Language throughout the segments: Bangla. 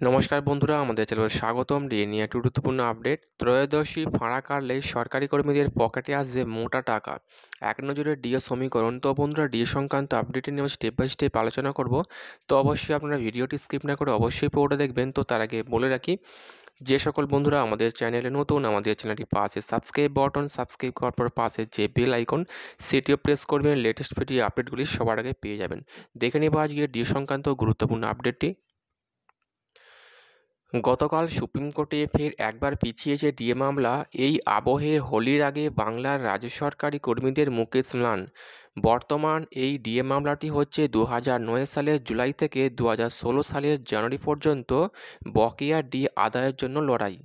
নমস্কার বন্ধুরা, আমাদের চ্যানেলে স্বাগতম। ডিএ নিয়ে একটি গুরুত্বপূর্ণ আপডেট। ত্রয়োদশী ফাঁড়া কাটলে সরকারি কর্মীদের পকেটে আসবে মোটা টাকা, এক নজরে ডিএ সমীকরণ। তো বন্ধুরা, ডিএ সংক্রান্ত আপডেটটি নিয়ে স্টেপ বাই স্টেপ আলোচনা করব। তো অবশ্যই আপনারা ভিডিওটি স্কিপ না করে অবশ্যই পুরোটা দেখবেন। তো তার আগে বলে রাখি, যে সকল বন্ধুরা আমাদের চ্যানেলে নতুন, আমাদের চ্যানেলটি পাশে সাবস্ক্রাইব বাটন, সাবস্ক্রাইব করার পর পাশে যে বেল আইকন সেটিও প্রেস করবেন। লেটেস্ট ভিডিও আপডেটগুলি সবার আগে পেয়ে যাবেন। দেখে নেব আজকে ডিএ সংক্রান্ত গুরুত্বপূর্ণ আপডেটটি। গতকাল সুপ্রিম কোর্টে ফের একবার পিছিয়েছে ডিএ মামলা। এই আবহে হোলির আগে বাংলার রাজ্য সরকারি কর্মীদের মুখে ম্লান। বর্তমান এই ডিএ মামলাটি হচ্ছে 2009 সালের জুলাই থেকে 2016 সালের জানুয়ারি পর্যন্ত বকেয়া ডিএ আদায়ের জন্য লড়াই।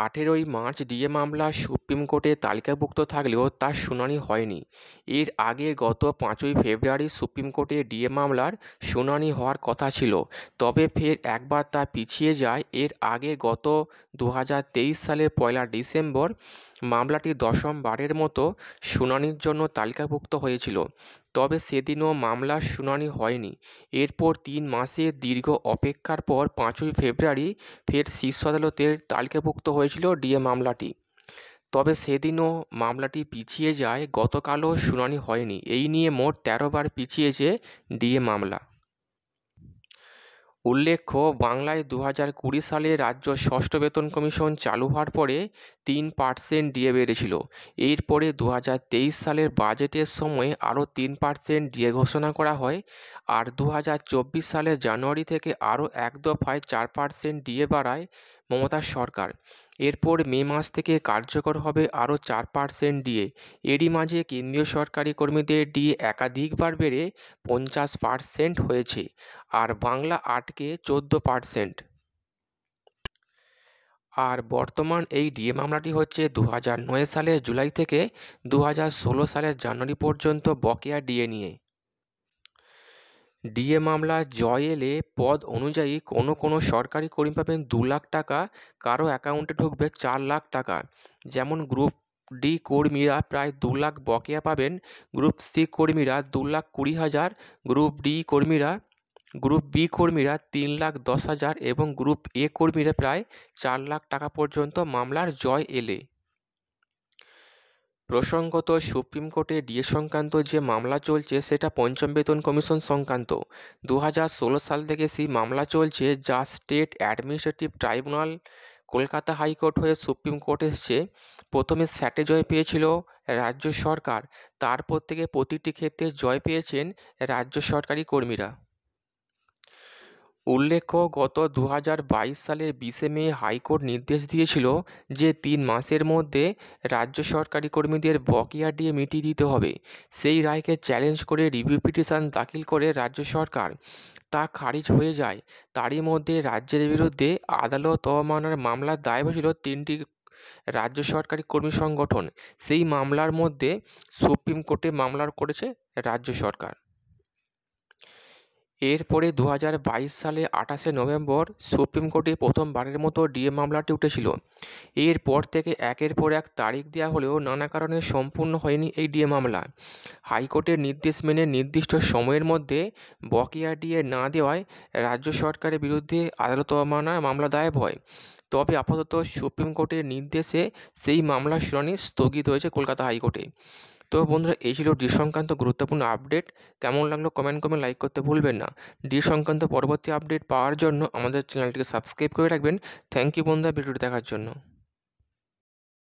18ই মার্চ ডিএ মামলা সুপ্রিম কোর্টে তালিকাভুক্ত থাকলেও তার শুনানি হয়নি। এর আগে গত 5ই ফেব্রুয়ারি সুপ্রিম কোর্টে ডিএ মামলার শুনানি হওয়ার কথা ছিল, তবে ফের একবার তা পিছিয়ে যায়। এর আগে গত 2023 সালের 1 ডিসেম্বর মামলাটি দশমবারের মতো শুনানির জন্য তালিকাভুক্ত হয়েছিল, তবে সেদিনও মামলার শুনানি হয়নি। এরপর 3 মাসের দীর্ঘ অপেক্ষার পর 5ই ফেব্রুয়ারি ফের শীর্ষ আদালতের তালিকাভুক্ত হয়েছিল ডিএ মামলাটি, তবে সেদিনও মামলাটি পিছিয়ে যায়। গতকালও শুনানি হয়নি। এই নিয়ে মোট 13 বার পিছিয়েছে ডিএ মামলা। উল্লেখ্য, বাংলায় 2020 সালে রাজ্য ষষ্ঠ বেতন কমিশন চালু হওয়ার পরে 3% ডিএ বেড়েছিল। এরপরে 2023 সালের বাজেটের সময় আরও 3% ডিএ ঘোষণা করা হয়, আর 2024 সালের জানুয়ারি থেকে আরও এক দফায় 4% ডিএ বাড়ায় মমতা সরকার। এরপর মে মাস থেকে কার্যকর হবে আরও 4% ডিএ। এরই মাঝে কেন্দ্রীয় সরকারি কর্মীদের ডিএ একাধিকবার বেড়ে 50% হয়েছে, আর বাংলা আটকে 14%। আর বর্তমান এই ডিএ মামলাটি হচ্ছে 2009 সালের জুলাই থেকে 2016 সালের জানুয়ারি পর্যন্ত বকেয়া ডিএ নিয়ে। ডিএ মামলা জয় এলে পদ অনুযায়ী কোনো সরকারি কর্মী পাবেন 2 লাখ টাকা, কারো অ্যাকাউন্টে ঢুকবে 4 লাখ টাকা। যেমন গ্রুপ ডি কর্মীরা প্রায় 2 লাখ বকেয়া পাবেন, গ্রুপ সি কর্মীরা 2,20,000, গ্রুপ বি কর্মীরা 3,10,000 এবং গ্রুপ এ কর্মীরা প্রায় 4 লাখ টাকা পর্যন্ত মামলার জয় এলে। প্রসঙ্গত, সুপ্রিম কোর্টে ডিএ সংক্রান্ত যে মামলা চলছে সেটা পঞ্চম বেতন কমিশন সংক্রান্ত। 2016 সাল থেকে সেই মামলা চলছে, যা state administrative tribunal Kolkata high court হয়ে সুপ্রিম কোর্ট এসছে। প্রথমে স্যাটে জয় পেয়েছিল রাজ্য সরকার, তারপর থেকে প্রতিটি ক্ষেত্রে জয় পেয়েছেন রাজ্য সরকারি কর্মীরা। উল্লেখ্য, গত 2022 সালের 20শে মে হাইকোর্ট নির্দেশ দিয়েছিল যে 3 মাসের মধ্যে রাজ্য সরকারি কর্মীদের বকেয়া ডিএ মিটিয়ে দিতে হবে। সেই রায়কে চ্যালেঞ্জ করে রিভিউ পিটিশন দাখিল করে রাজ্য সরকার, তা খারিজ হয়ে যায়। তারই মধ্যে রাজ্যের বিরুদ্ধে আদালত অবমাননার মামলার দায় হয়েছিল 3টি রাজ্য সরকারি কর্মী সংগঠন। সেই মামলার মধ্যে সুপ্রিম কোর্টে মামলা করেছে রাজ্য সরকার। এরপরে 2022 সালে 28শে নভেম্বর সুপ্রিম কোর্টে প্রথমবারের মতো ডিএ মামলাটি উঠেছিল। এরপর থেকে একের পর এক তারিখ দেওয়া হলেও নানা কারণে সম্পূর্ণ হয়নি এই ডিএ মামলা। হাইকোর্টের নির্দেশ মেনে নির্দিষ্ট সময়ের মধ্যে বকেয়া ডিএ না দেওয়ায় রাজ্য সরকারের বিরুদ্ধে আদালত অবমাননার মামলা দায়ের হয়। তবে আপাতত সুপ্রিম কোর্টের নির্দেশে সেই মামলার শুনানি স্থগিত হয়েছে কলকাতা হাইকোর্টে। তো বন্ধুরা, এই ছিল ডি সংক্রান্ত গুরুত্বপূর্ণ আপডেট। কেমন লাগলো কমেন্ট করে লাইক করতে ভুলবেন না। ডি সংক্রান্ত পরবর্তী আপডেট পাওয়ার জন্য আমাদের চ্যানেলটিকে সাবস্ক্রাইব করে রাখবেন। থ্যাংক ইউ বন্ধুরা ভিডিওটি দেখার জন্য।